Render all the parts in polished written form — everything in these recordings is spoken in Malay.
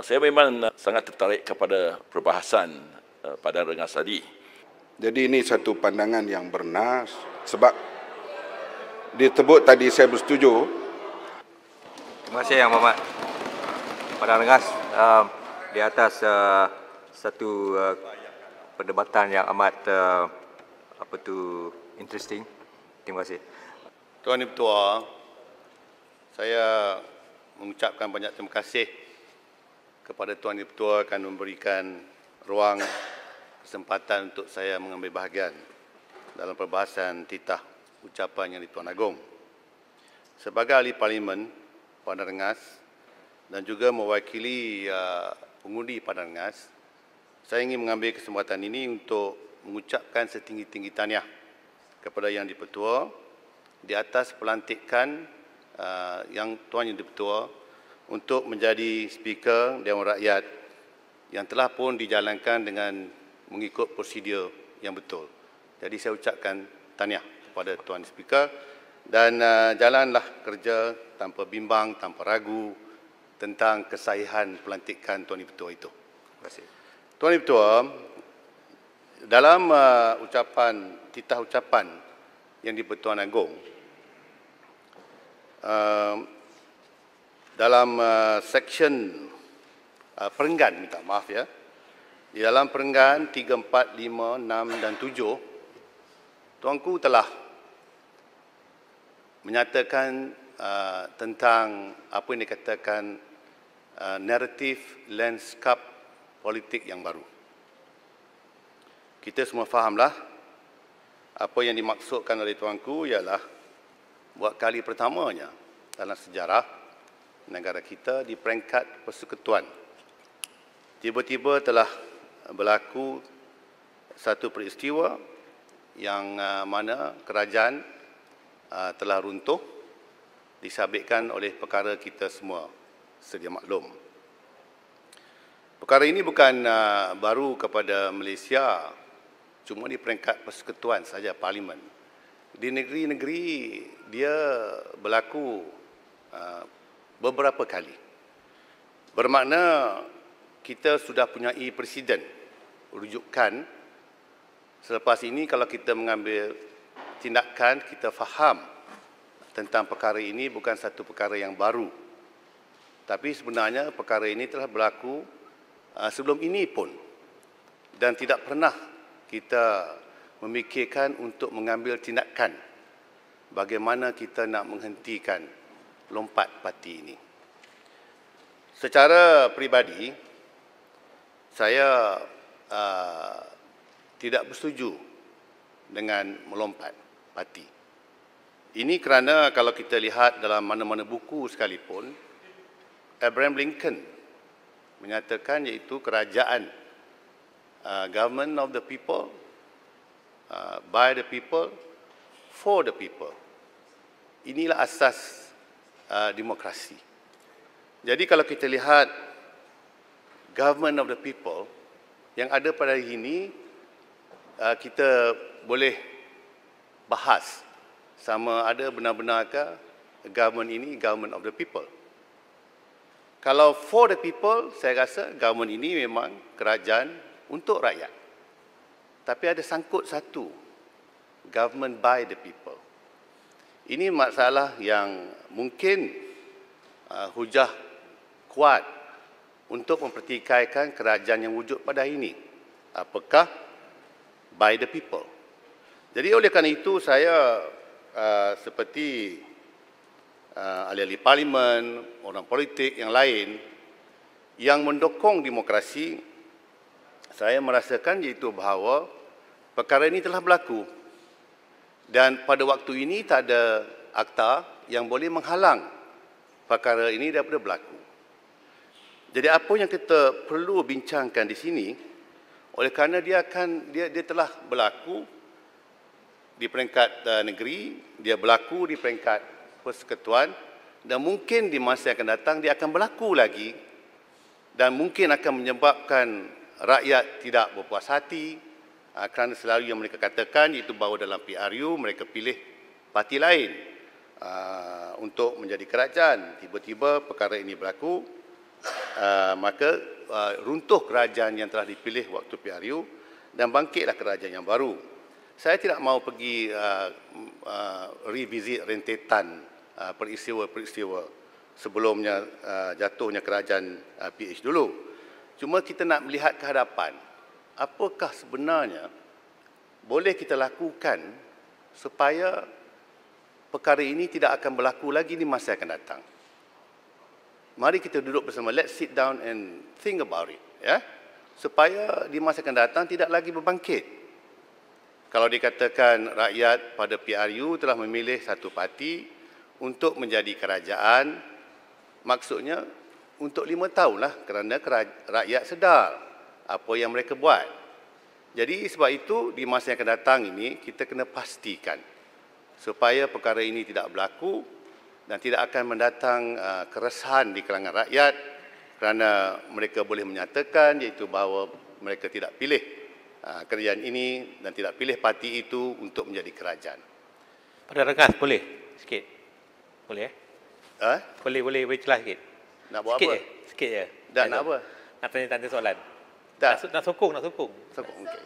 Saya memang sangat tertarik kepada perbahasan pada rengas tadi. Jadi ini satu pandangan yang bernas sebab disebut tadi saya bersetuju. Terima kasih Yang Berhormat Padang Rengas di atas satu perdebatan yang amat interesting. Terima kasih. Tuan Ibu Ketua, saya mengucapkan banyak terima kasih kepada Tuan Ibu Ketua akan memberikan ruang kesempatan untuk saya mengambil bahagian dalam perbahasan titah ucapan yang di-Tuan Agong. Sebagai ahli Parlimen Padang Rengas dan juga mewakili pengundi Padang Rengas, saya ingin mengambil kesempatan ini untuk mengucapkan setinggi-tinggi tahniah kepada Yang di-Pertua di atas pelantikan yang Tuan Yang di-Pertua untuk menjadi Speaker Dewan Rakyat yang telah pun dijalankan dengan mengikut prosedur yang betul. Jadi saya ucapkan tahniah kepada Tuan Speaker dan jalanlah kerja tanpa bimbang, tanpa ragu tentang kesahihan pelantikan Tuan Ibu Ketua itu. Terima kasih. Tuan Ibu Ketua, dalam titah ucapan yang di-Tuan Agong, dalam section perenggan, minta maaf ya, di dalam perenggan 3, 4, 5, 6 dan 7, Tuanku telah menyatakan tentang apa yang dikatakan naratif landscape politik yang baru. Kita semua fahamlah apa yang dimaksudkan oleh Tuanku ialah buat kali pertamanya dalam sejarah negara kita di peringkat persekutuan, tiba-tiba telah berlaku satu peristiwa yang mana kerajaan telah runtuh disabitkan oleh perkara kita semua sedia maklum. Perkara ini bukan baru kepada Malaysia, cuma di peringkat persekutuan saja, Parlimen. Di negeri-negeri dia berlaku beberapa kali. Bermakna kita sudah punyai presiden rujukan. Selepas ini kalau kita mengambil tindakan, kita faham tentang perkara ini bukan satu perkara yang baru. Tapi sebenarnya perkara ini telah berlaku sebelum ini pun. Dan tidak pernah kita memikirkan untuk mengambil tindakan bagaimana kita nak menghentikan lompat parti ini. Secara peribadi, saya tidak bersetuju dengan melompat parti. Ini kerana kalau kita lihat dalam mana-mana buku sekalipun, Abraham Lincoln menyatakan iaitu kerajaan government of the people, by the people, for the people. Inilah asas demokrasi. Jadi kalau kita lihat government of the people yang ada pada hari ini, kita boleh bahas sama ada benar-benarkah government ini government of the people. Kalau for the people, saya rasa government ini memang kerajaan untuk rakyat. Tapi ada sangkut satu, government by the people. Ini masalah yang mungkin hujah kuat untuk mempertikaikan kerajaan yang wujud pada hari ini. Apakah by the people? Jadi oleh kerana itu saya seperti ahli-ahli parlimen, orang politik yang lain yang mendukung demokrasi, saya merasakan iaitu bahawa perkara ini telah berlaku dan pada waktu ini tak ada akta yang boleh menghalang perkara ini daripada berlaku. Jadi apa yang kita perlu bincangkan di sini, oleh kerana dia telah berlaku di peringkat negeri, dia berlaku di peringkat persekutuan dan mungkin di masa yang akan datang dia akan berlaku lagi dan mungkin akan menyebabkan rakyat tidak berpuas hati kerana selalu yang mereka katakan iaitu bahawa dalam PRU mereka pilih parti lain untuk menjadi kerajaan. Tiba-tiba perkara ini berlaku maka runtuh kerajaan yang telah dipilih waktu PRU dan bangkitlah kerajaan yang baru. Saya tidak mahu pergi revisit rentetan peristiwa-peristiwa sebelumnya jatuhnya kerajaan PH dulu. Cuma kita nak melihat ke hadapan. Apakah sebenarnya boleh kita lakukan supaya perkara ini tidak akan berlaku lagi di masa yang akan datang. Mari kita duduk bersama. Let's sit down and think about it. Ya? Supaya di masa akan datang tidak lagi berbangkit. Kalau dikatakan rakyat pada PRU telah memilih satu parti untuk menjadi kerajaan, maksudnya untuk 5 tahun lah kerana rakyat sedar apa yang mereka buat. Jadi sebab itu di masa yang akan datang ini kita kena pastikan supaya perkara ini tidak berlaku dan tidak akan mendatang keresahan di kalangan rakyat kerana mereka boleh menyatakan iaitu bahawa mereka tidak pilih kerajaan ini dan tidak pilih parti itu untuk menjadi kerajaan. Pada Rengas boleh sikit? Boleh Boleh celah sikit? Nak buat sikit apa? Sikit je. Dan nak apa? Nak tanya soalan. Tak. Nak sokong. Okay.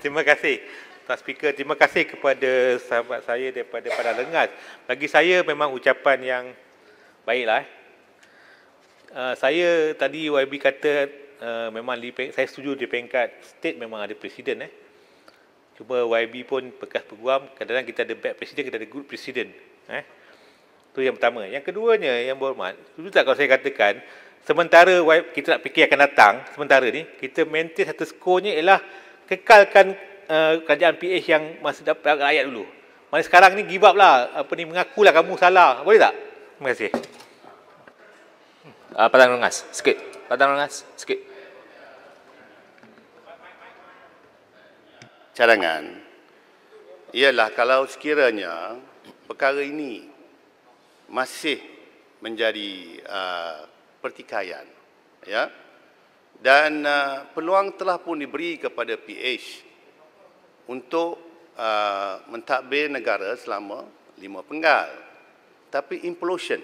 Terima kasih Tuan Speaker. Terima kasih kepada sahabat saya daripada Padang Rengas. Bagi saya memang ucapan yang baiklah. Saya tadi YB kata memang saya setuju di peringkat state memang ada presiden. Cuma YB pun bekas peguam, kadang-kadang kita ada bad presiden, kita ada good presiden. Itu yang pertama. Yang keduanya, yang berhormat, setuju tak kalau saya katakan, sementara kita nak fikir akan datang, sementara ni, kita maintain status quo-nya ialah kekalkan kerajaan PH yang masih dapat rakyat dulu. Mana sekarang ni give up lah, mengakulah kamu salah. Boleh tak? Terima kasih. Padang Rengas, sikit. Cadangan ialah kalau sekiranya perkara ini masih menjadi pertikaian, ya, dan peluang telah pun diberi kepada PH untuk mentadbir negara selama 5 penggal. Tapi implosion,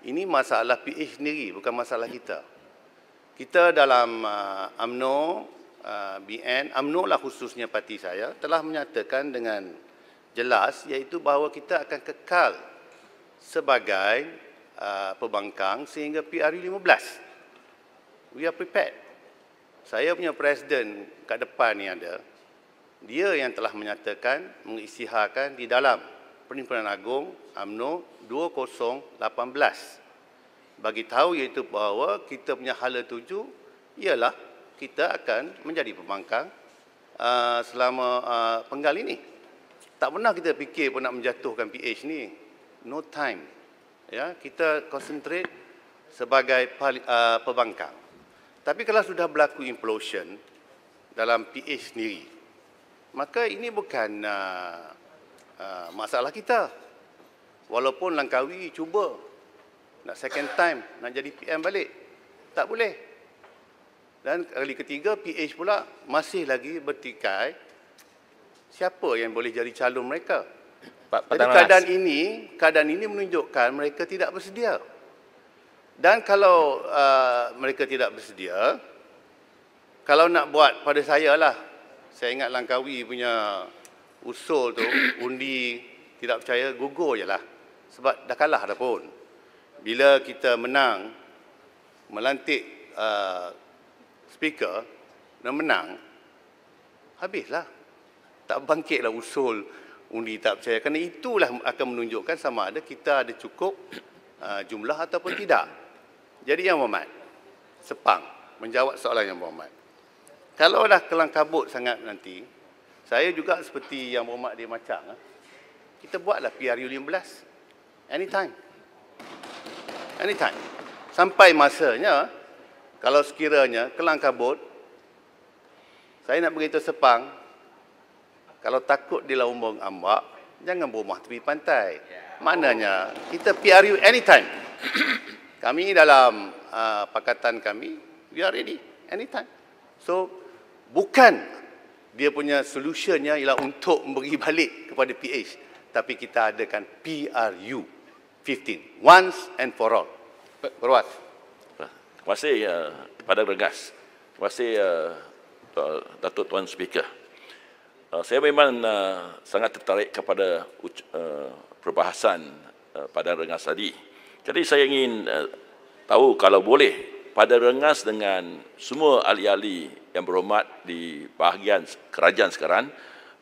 ini masalah PH sendiri, bukan masalah kita. Kita dalam UMNO, BN, UMNO lah khususnya parti saya, telah menyatakan dengan jelas iaitu bahawa kita akan kekal sebagai pembangkang sehingga PRU 15. We are prepared. Saya punya presiden kat depan ni ada, dia yang telah menyatakan, mengisytiharkan di dalam Perhimpunan Agung UMNO 2018. Bagi tahu iaitu bahawa kita punya hala tuju ialah kita akan menjadi pembangkang selama penggal ini. Tak pernah kita fikir pun nak menjatuhkan PH ni. No time. Ya, kita concentrate sebagai pembangkang. Tapi kalau sudah berlaku implosion dalam PH sendiri, maka ini bukan masalah kita. Walaupun Langkawi cuba nak second time nak jadi PM balik, tak boleh. Dan kali ketiga PH pula masih lagi bertikai siapa yang boleh jadi calon mereka. Jadi keadaan ini menunjukkan mereka tidak bersedia. Dan kalau mereka tidak bersedia, kalau nak buat pada saya lah, saya ingat Langkawi punya usul tu, undi tidak percaya, gugur je lah. Sebab dah kalah dah pun. Bila kita menang, melantik speaker dan menang, habislah. Tak bangkitlah usul undi tak percaya. Kerana itulah akan menunjukkan sama ada kita ada cukup jumlah ataupun tidak. Jadi Yang Berhormat, Sepang menjawab soalan Yang Berhormat. Kalau dah kelang kabut sangat nanti, saya juga seperti Yang Berhormat dia macam, kita buatlah PRU 15. Anytime. Sampai masanya, kalau sekiranya kelang kabut, saya nak beritahu Sepang, kalau takut di Laumbung Ambak, jangan berumah tepi pantai. Maknanya, kita PRU anytime. Kami dalam pakatan kami, we are ready anytime. So, bukan dia punya solutionnya ialah untuk memberi balik kepada PH. Tapi kita adakan PRU 15, once and for all. Berwas. Terima kasih kepada Rengas. Terima kasih Datuk Tuan Speaker. Saya memang sangat tertarik kepada perbahasan Padan Rengas tadi. Jadi saya ingin tahu kalau boleh Padan Rengas dengan semua ahli-ahli yang berhormat di bahagian kerajaan sekarang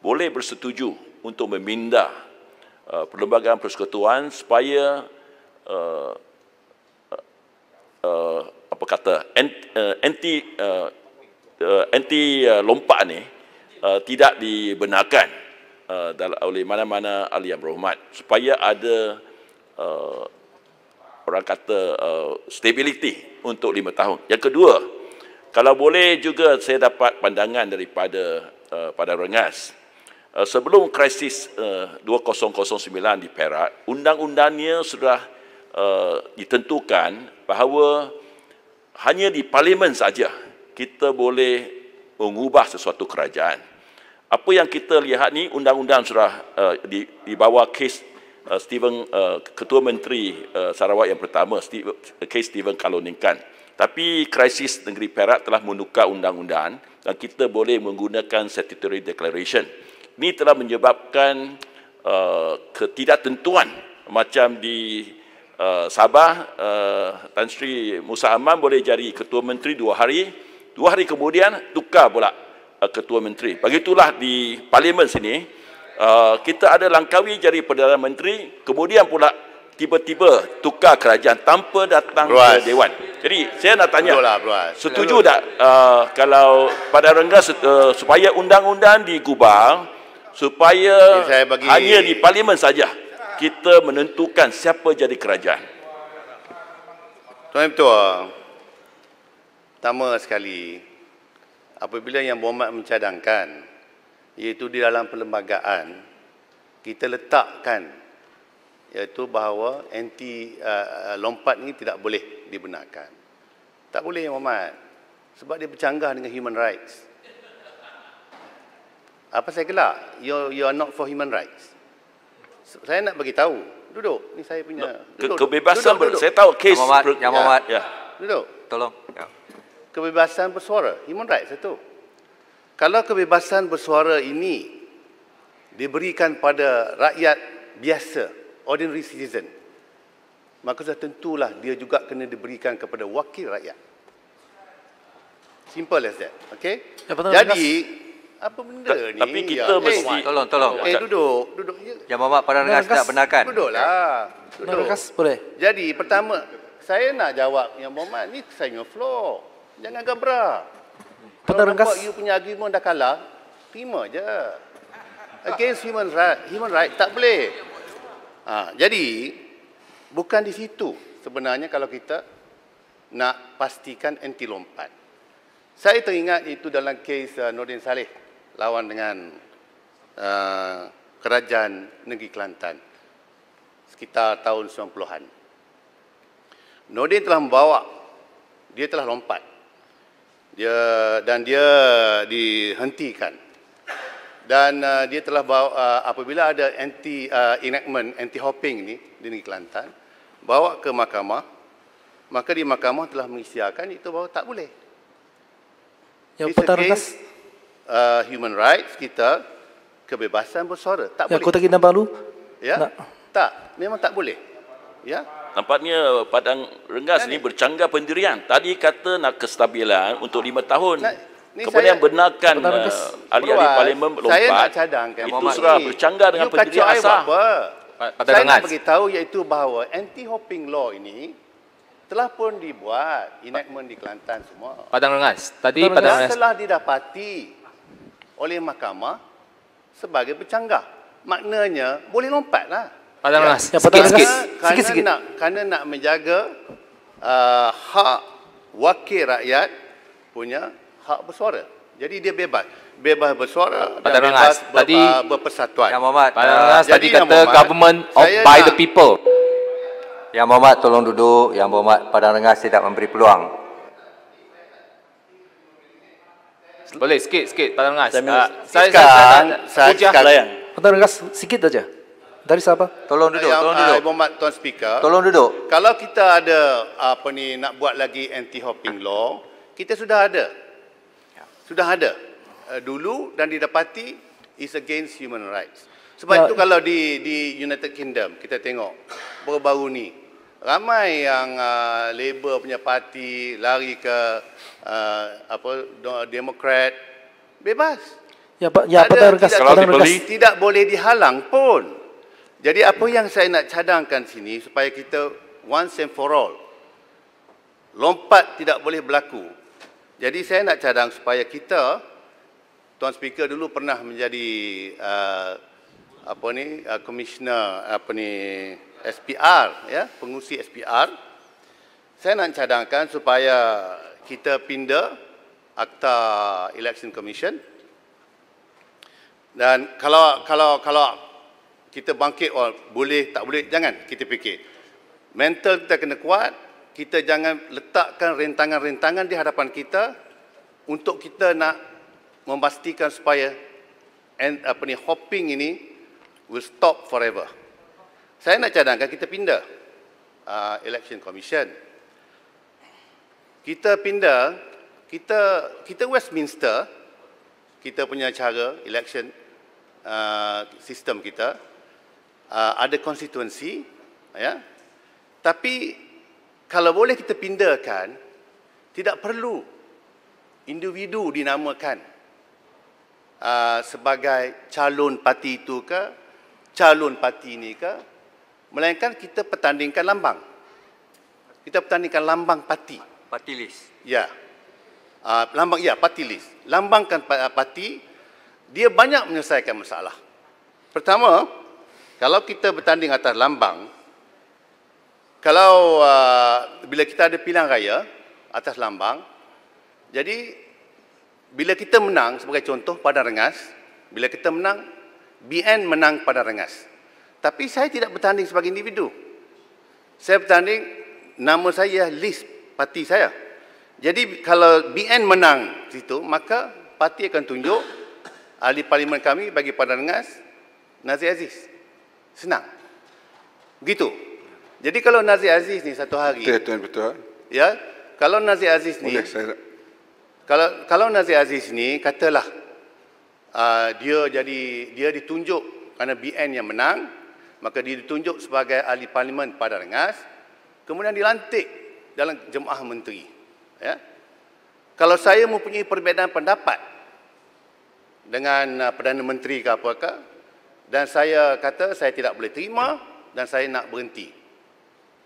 boleh bersetuju untuk memindah Perlembagaan Persekutuan supaya anti lompat ni tidak dibenarkan oleh mana-mana ahli yang berhormat supaya ada orang kata stability untuk 5 tahun. Yang kedua, kalau boleh juga saya dapat pandangan daripada Padan Rengas. Sebelum krisis 2009 di Perak, undang-undangnya sudah ditentukan bahawa hanya di parlimen saja kita boleh mengubah sesuatu kerajaan. Apa yang kita lihat ni, undang-undang sudah di bawah kes Ketua Menteri Sarawak yang pertama, kes Stephen Kaloningkan. Tapi krisis negeri Perak telah menukar undang-undang dan kita boleh menggunakan statutory declaration. Ini telah menyebabkan ketidaktentuan macam di Sabah, Tan Sri Musa Aman boleh jadi Ketua Menteri 2 hari, 2 hari kemudian tukar pula Ketua Menteri. Begitulah di Parlimen sini, kita ada Langkawi jadi Perdana Menteri, kemudian pula tiba-tiba tukar kerajaan tanpa datang ke Dewan. Jadi saya nak tanya, setuju tak kalau Padan Rengas supaya undang-undang digubal, supaya hanya di Parlimen saja kita menentukan siapa jadi kerajaan? Tuan Ketua, pertama sekali, apabila Yang Berhormat mencadangkan, iaitu di dalam perlembagaan, kita letakkan, iaitu bahawa anti lompat ini tidak boleh dibenarkan. Tak boleh, Yang Berhormat. Sebab dia bercanggah dengan human rights. Apa saya gelak? You are not for human rights. Saya nak bagi tahu. Duduk. Ni saya punya. Kebebasan duduk. Saya tahu kes Yang Berhormat. Ya. Duduk. Tolong. Ya. Kebebasan bersuara, human rights itu. Kalau kebebasan bersuara ini diberikan pada rakyat biasa, ordinary citizen, maka sudah tentulah dia juga kena diberikan kepada wakil rakyat. Simple as that. Okay? Jadi, apa benda ni? Tapi kita mesti... Tolong. Duduk. Yang Berhormat Padan Rengas tidak benarkan. Duduklah. Duduk. Boleh. Jadi, pertama, saya nak jawab Yang Berhormat, ni saya punya floor. Jangan gabra. Kalau nampak you punya argument dah kalah, terima je. Against human right, tak boleh. Jadi, bukan di situ sebenarnya kalau kita nak pastikan anti lompat. Saya teringat itu dalam kes Nordin Saleh lawan dengan Kerajaan Negeri Kelantan sekitar tahun 90-an. Nordin telah membawa, dia telah lompat. Dia dihentikan. Dan dia telah bawa, apabila ada anti hopping ni di Negeri Kelantan, bawa ke mahkamah, maka di mahkamah telah mengisytiharkan itu bahawa tak boleh. Yang Padan Rengas, human rights kita, kebebasan bersuara, tak boleh. Kota Kinabalu, ya? Tak, memang tak boleh. Ya? Nampaknya Padang Rengas ni bercanggah pendirian. Tadi kata nak kestabilan untuk 5 tahun. Kemudian benarkan ahli-ahli parlimen lompat. Saya nak cadangkan itu sudah bercanggah dengan pendirian asal. Saya nak beritahu iaitu bahawa anti-hopping law ini telah pun dibuat, enactment di Kelantan semua. Padang Rengas. Tadi Padang Rengas telah didapati oleh mahkamah sebagai bercanggah. Maknanya boleh lompatlah. Padang Rengas. Sikit-sikit. Kerana nak menjaga hak wakil rakyat punya hak bersuara. Jadi dia bebas. Bebas bersuara dan bebas berpersatuan. Yang Berhormat. Padang Rengas tadi kata government by the people. Yang Berhormat tolong duduk. Yang Berhormat Padang Rengas tidak memberi peluang. Boleh sikit Padang Rengas. Saya Padan Rengas sikit saja. Dari siapa? Tolong duduk, tolong duduk. Mohon Tuan Speaker. Tolong duduk. Kalau kita ada nak buat lagi anti-hopping law, kita sudah ada. Sudah ada. Dulu dan didapati is against human rights. Sebab itu kalau di United Kingdom kita tengok baru-baru ni ramai yang Labour punya parti lari ke Demokrat, bebas. Ya Pak, ya Padang Regas. Tidak boleh dihalang pun. Jadi apa yang saya nak cadangkan sini supaya kita once and for all lompat tidak boleh berlaku. Jadi saya nak cadang supaya kita, Tuan Speaker dulu pernah menjadi Commissioner SPR, ya, pengurusi SPR. Saya nak cadangkan supaya kita pindah Akta Election Commission. Dan kalau kita bangkit, boleh tak boleh, jangan kita fikir. Mental kita kena kuat, kita jangan letakkan rentangan-rentangan di hadapan kita untuk kita nak memastikan supaya hopping ini will stop forever. Saya nak cadangkan kita pindah Election Commission. Kita pindah, kita Westminster, kita punya cara election sistem kita, ada konstituensi, ya. Tapi kalau boleh kita pindahkan, tidak perlu individu dinamakan sebagai calon parti itu ke, calon parti ini ke, melainkan kita pertandingkan lambang. Kita pertandingkan lambang parti. Party list. Ya. Lambang, ya, parti list. Lambangkan parti, dia banyak menyelesaikan masalah. Pertama, kalau kita bertanding atas lambang, kalau bila kita ada pilihan raya atas lambang, jadi bila kita menang, sebagai contoh Padang Rengas, bila kita menang, BN menang Padang Rengas. Tapi saya tidak bertanding sebagai individu. Saya bertanding, nama saya list parti saya. Jadi kalau BN menang situ, maka parti akan tunjuk ahli parlimen kami bagi Padang Rengas, Nazir Aziz. Senang. Begitu. Jadi kalau Nazir Aziz ni satu hari, betul. Ya, kalau Nazir Aziz ni, kalau Nazir Aziz ni katalah dia ditunjuk kerana BN yang menang, maka dia ditunjuk sebagai ahli parlimen Padang Rengas, kemudian dilantik dalam jemaah menteri. Ya. Kalau saya mempunyai perbezaan pendapat dengan Perdana Menteri ke apakah, dan saya kata saya tidak boleh terima dan saya nak berhenti,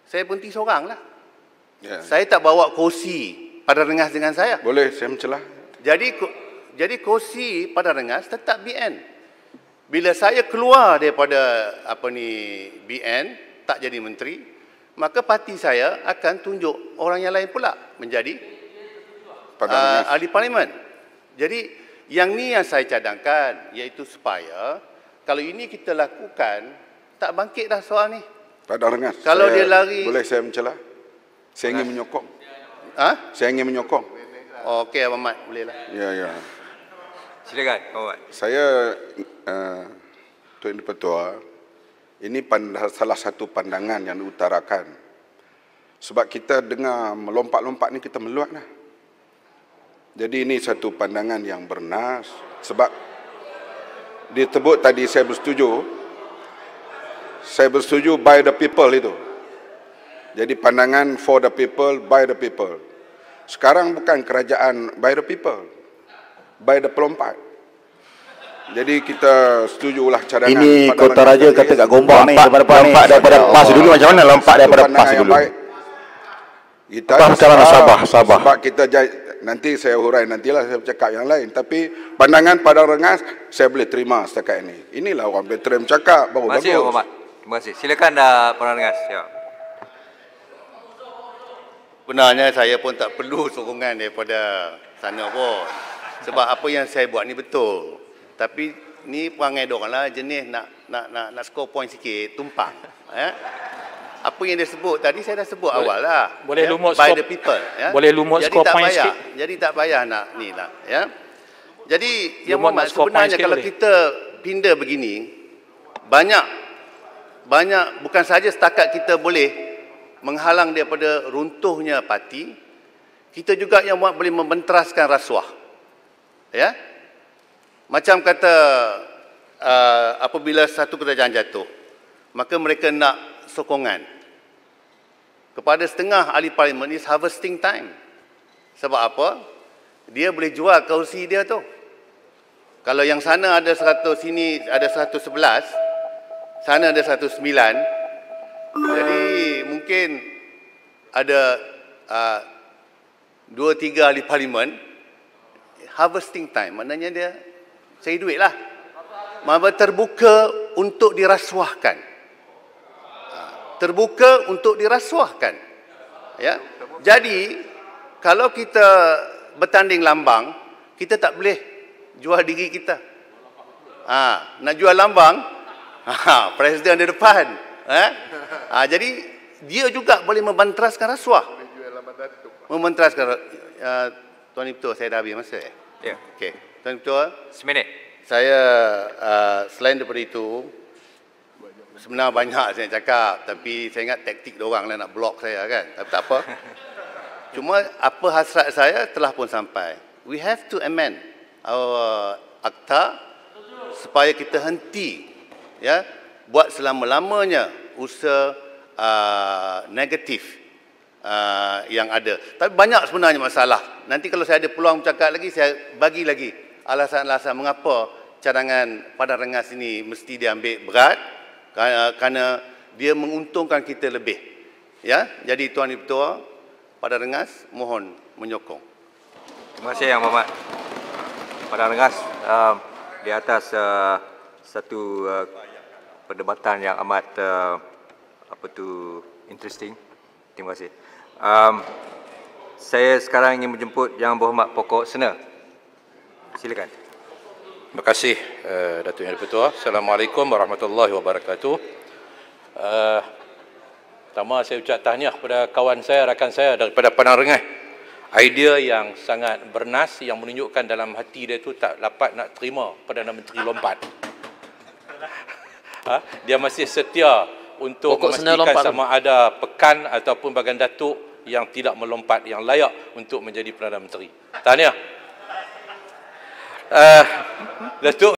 saya berhenti seorang lah. Ya. Saya tak bawa kursi Padang Rengas dengan saya. Boleh saya mencelah. Jadi kursi Padang Rengas tetap BN. Bila saya keluar daripada BN, tak jadi menteri, maka parti saya akan tunjuk orang yang lain pula menjadi ahli parlimen. Jadi yang ni yang saya cadangkan, iaitu supaya kalau ini kita lakukan, tak bangkit dah soal ni. Padang Rengas, kalau dia lari, boleh saya mencelah? Saya ingin menyokong. Saya ingin menyokong. Okey, Abang Mat, boleh lah. Ya. Silakan, Abang Mat. Saya, Tuan Di-Pertua, ini salah satu pandangan yang diutarakan. Sebab kita dengar melompat-lompat ni kita meluat lah. Jadi ini satu pandangan yang bernas. Sebab disebut tadi saya bersetuju by the people itu. Jadi pandangan for the people, by the people. Sekarang bukan kerajaan by the people, by the pelompat. Jadi kita setujulah cadangan. Ini Kota Raja kata kat Gombak ni, lompat daripada PAS dulu macam mana? Lompat daripada PAS dulu. Kita sekarang Sabah. Sebab kita nanti saya hurai, nantilah saya bercakap yang lain. Tapi pandangan Padang Rengas saya boleh terima setakat ini. Inilah orang veteran bercakap, baru bagus. Terima kasih, Muhammad. Terima kasih. Silakan Padang Rengas. Ya. Sebenarnya saya pun tak perlu sokongan daripada sana pun. Sebab apa yang saya buat ni betul. Tapi ni perangai diorang lah, jenis nak score point sikit, tumpang. Apa yang dia sebut tadi saya dah sebut awal lah. Boleh lumut by score, the people. Boleh lumut score point sikit. Jadi tak payah nak ni lah. Ya. Jadi yang Muhammad, sebenarnya kalau kita pindah begini, banyak bukan sahaja setakat kita boleh menghalang daripada runtuhnya parti, kita juga yang boleh membenteraskan rasuah. Ya? Macam kata apabila satu kerajaan jatuh, maka mereka nak sokongan. Kepada setengah ahli parlimen is harvesting time. Sebab apa? Dia boleh jual kerusi dia tu. Kalau yang sana ada 100, sini ada 111, sana ada 109, jadi mungkin ada 2-3 ahli parlimen, harvesting time, maknanya dia cari duit lah. Maka terbuka untuk dirasuahkan. Terbuka untuk dirasuahkan. Ya. Jadi, kalau kita bertanding lambang, kita tak boleh jual diri kita. Nak jual lambang, presiden di depan. Jadi, dia juga boleh membenteraskan rasuah. Membenteraskan. Tuan Ketua, saya dah habis masa. Ya. Okey. Tuan Ketua. Seminit. Saya selain daripada itu, sebenarnya banyak saya nak cakap, tapi saya ingat taktik diorang lah nak block saya kan. Tapi tak apa. Cuma apa hasrat saya telah pun sampai. We have to amend our akta supaya kita henti ya buat selama-lamanya usaha negatif yang ada. Tapi banyak sebenarnya masalah. Nanti kalau saya ada peluang bercakap lagi, saya bagi lagi alasan-alasan mengapa cadangan Padang Rengas ini mesti diambil berat, kerana dia menguntungkan kita lebih. Ya, jadi Tuan Ketua, Padang Rengas mohon menyokong. Terima kasih Yang Berhormat Padang Rengas di atas satu perdebatan yang amat interesting. Terima kasih. Saya sekarang ingin menjemput Yang Berhormat Pokok Sena. Silakan. Terima kasih Datuk Yang Di-Pertua. Assalamualaikum warahmatullahi wabarakatuh. Pertama saya ucap tahniah kepada kawan saya, rakan saya daripada Padang Rengas. Idea yang sangat bernas, yang menunjukkan dalam hati dia tu tak dapat nak terima Perdana Menteri lompat. Dia masih setia untuk memastikan sama ada pekan ataupun bagan datuk yang tidak melompat, yang layak untuk menjadi Perdana Menteri. Tahniah. Datuk